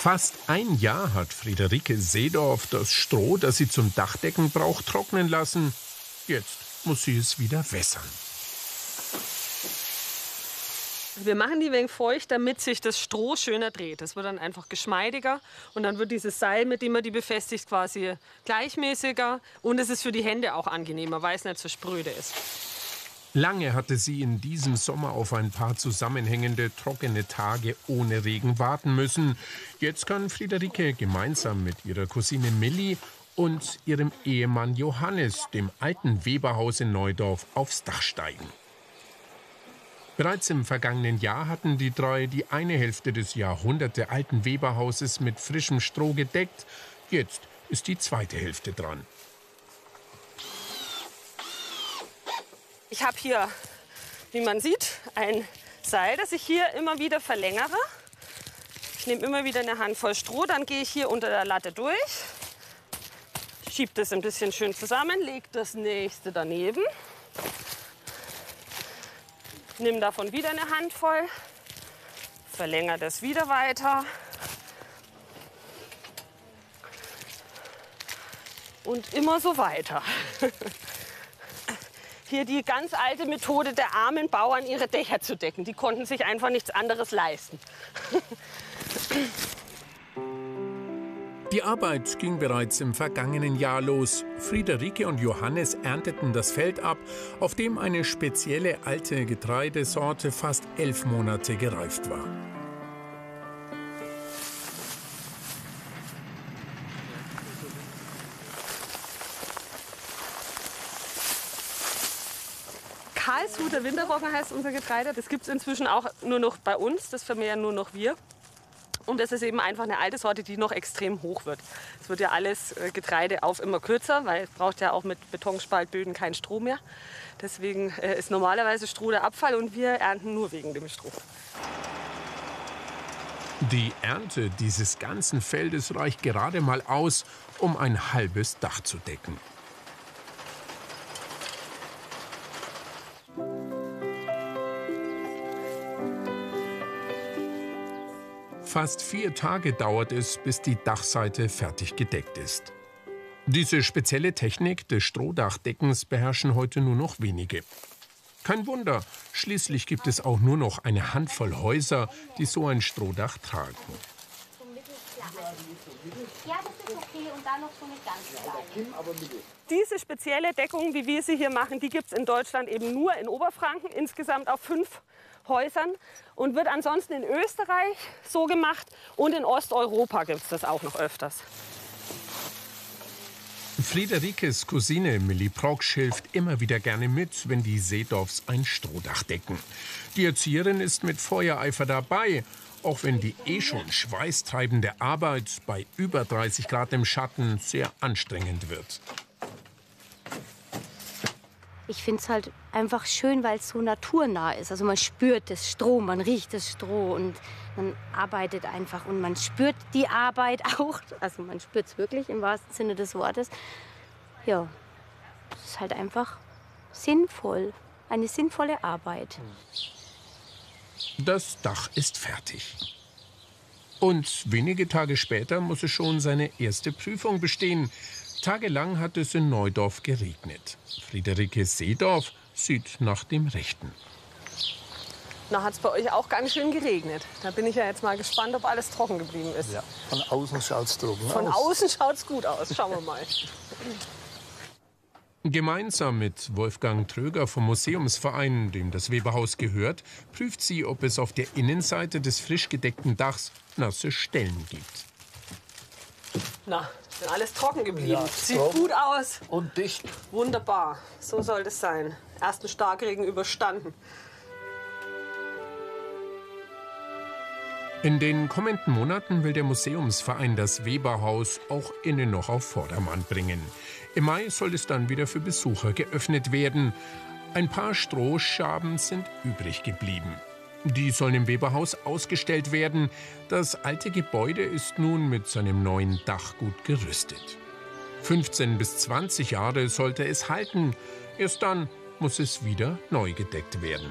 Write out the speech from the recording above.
Fast ein Jahr hat Friederike Seedorf das Stroh, das sie zum Dachdecken braucht, trocknen lassen. Jetzt muss sie es wieder wässern. Wir machen die ein wenig feucht, damit sich das Stroh schöner dreht. Das wird dann einfach geschmeidiger und dann wird dieses Seil, mit dem man die befestigt, quasi gleichmäßiger. Und es ist für die Hände auch angenehmer, weil es nicht so spröde ist. Lange hatte sie in diesem Sommer auf ein paar zusammenhängende, trockene Tage ohne Regen warten müssen. Jetzt kann Friederike gemeinsam mit ihrer Cousine Milli und ihrem Ehemann Johannes, dem alten Weberhaus in Neudorf, aufs Dach steigen. Bereits im vergangenen Jahr hatten die drei die eine Hälfte des jahrhundertealten Weberhauses mit frischem Stroh gedeckt. Jetzt ist die zweite Hälfte dran. Ich habe hier, wie man sieht, ein Seil, das ich hier immer wieder verlängere. Ich nehme immer wieder eine Handvoll Stroh, dann gehe ich hier unter der Latte durch, schiebe das ein bisschen schön zusammen, lege das nächste daneben, nehme davon wieder eine Handvoll, verlängere das wieder weiter und immer so weiter. Hier die ganz alte Methode der armen Bauern, ihre Dächer zu decken. Die konnten sich einfach nichts anderes leisten. Die Arbeit ging bereits im vergangenen Jahr los. Friederike und Johannes ernteten das Feld ab, auf dem eine spezielle alte Getreidesorte fast 11 Monate gereift war. Karlshuter Winterroggen heißt unser Getreide. Das gibt es inzwischen auch nur noch bei uns. Das vermehren nur noch wir. Und das ist eben einfach eine alte Sorte, die noch extrem hoch wird. Es wird ja alles Getreide auf immer kürzer, weil es braucht ja auch mit Betonspaltböden kein Stroh mehr. Deswegen ist normalerweise Stroh der Abfall und wir ernten nur wegen dem Stroh. Die Ernte dieses ganzen Feldes reicht gerade mal aus, um ein halbes Dach zu decken. Fast 4 Tage dauert es, bis die Dachseite fertig gedeckt ist. Diese spezielle Technik des Strohdachdeckens beherrschen heute nur noch wenige. Kein Wunder, schließlich gibt es auch nur noch eine Handvoll Häuser, die so ein Strohdach tragen. Ja, das ist okay. Und dann noch so eine ganz kleine. Diese spezielle Deckung, wie wir sie hier machen, die gibt es in Deutschland eben nur in Oberfranken, insgesamt auf 5 Häusern und wird ansonsten in Österreich so gemacht und in Osteuropa gibt es das auch noch öfters. Friederikes Cousine Milli Proksch hilft immer wieder gerne mit, wenn die Seedorfs ein Strohdach decken. Die Erzieherin ist mit Feuereifer dabei, auch wenn die schon schweißtreibende Arbeit bei über 30 Grad im Schatten sehr anstrengend wird. Ich finde es halt einfach schön, weil es so naturnah ist. Also man spürt das Stroh, man riecht das Stroh und man arbeitet einfach und man spürt die Arbeit auch. Also man spürt es wirklich im wahrsten Sinne des Wortes. Ja, es ist halt einfach sinnvoll, eine sinnvolle Arbeit. Das Dach ist fertig. Und wenige Tage später muss es schon seine erste Prüfung bestehen. Tagelang hat es in Neudorf geregnet. Friederike Seedorf sieht nach dem Rechten. Na, hat es bei euch auch ganz schön geregnet. Da bin ich ja jetzt mal gespannt, ob alles trocken geblieben ist. Ja, von außen schaut es trocken aus. Von außen schaut es gut aus. Schauen wir mal. Gemeinsam mit Wolfgang Tröger vom Museumsverein, dem das Weberhaus gehört, prüft sie, ob es auf der Innenseite des frisch gedeckten Dachs nasse Stellen gibt. Na, ist alles trocken geblieben. Ja, Sieht trocken. gut aus. Und dicht. Wunderbar. So soll das sein. Ersten Starkregen überstanden. In den kommenden Monaten will der Museumsverein das Weberhaus auch innen noch auf Vordermann bringen. Im Mai soll es dann wieder für Besucher geöffnet werden. Ein paar Strohschaben sind übrig geblieben. Die sollen im Weberhaus ausgestellt werden. Das alte Gebäude ist nun mit seinem neuen Dach gut gerüstet. 15 bis 20 Jahre sollte es halten. Erst dann muss es wieder neu gedeckt werden.